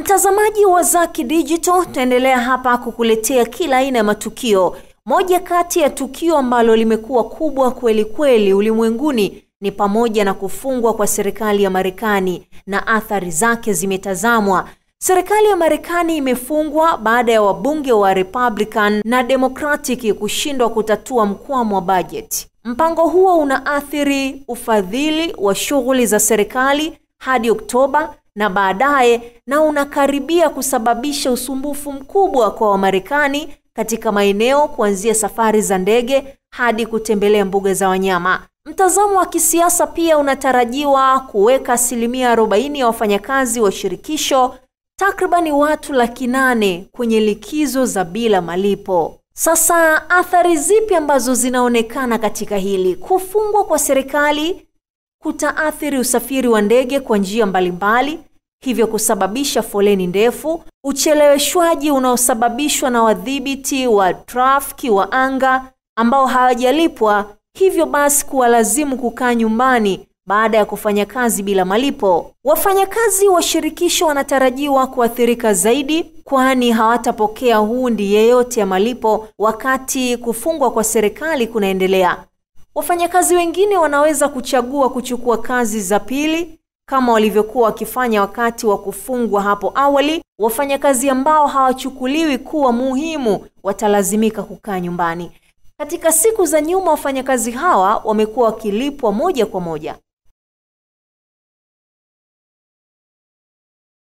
Mtazamaji wa Zaki Digital, tuendelea hapa kukuletea kila aina ya matukio. Moja kati ya tukio ambalo limekuwa kubwa kweli kweli ulimwenguni ni pamoja na kufungwa kwa serikali ya Marekani, na athari zake zimetazamwa. Serikali ya Marekani imefungwa baada ya wabunge wa Republican na Democratic kushindwa kutatua mkwamo wa budget. Mpango huo unaathiri ufadhili wa shughuli za serikali hadi Oktoba na baadaye, na unakaribia kusababisha usumbufu mkubwa kwa Wamarekani katika maeneo kuanzia safari za ndege hadi kutembelea mbuga za wanyama. Mtazamo wa kisiasa pia unatarajiwa kuweka 40% ya wafanyakazi wa shirikisho, takribani watu 800,000 kwenye likizo za bila malipo. Sasa athari zipi ambazo zinaonekana katika hili? Kufungwa kwa serikali kutaathiri usafiri wa ndege kwa njia mbalimbali, hivyo kusababisha foleni ndefu, ucheleweshwaji unaosababishwa na wadhibiti wa trafiki wa anga ambao hawajalipwa, hivyo basi kuwalazimu kukaa nyumbani baada ya kufanya kazi bila malipo. Wafanyakazi wa shirikisho wanatarajiwa kuathirika zaidi, kwani hawatapokea hundi yeyote ya malipo wakati kufungwa kwa serikali kunaendelea. Wafanyakazi wengine wanaweza kuchagua kuchukua kazi za pili kama walivyokuwa wakifanya wakati wa kufungwa hapo awali. Wafanyakazi ambao hawachukuliwi kuwa muhimu watalazimika kukaa nyumbani. Katika siku za nyuma wafanyakazi hawa wamekuwa wakilipwa moja kwa moja.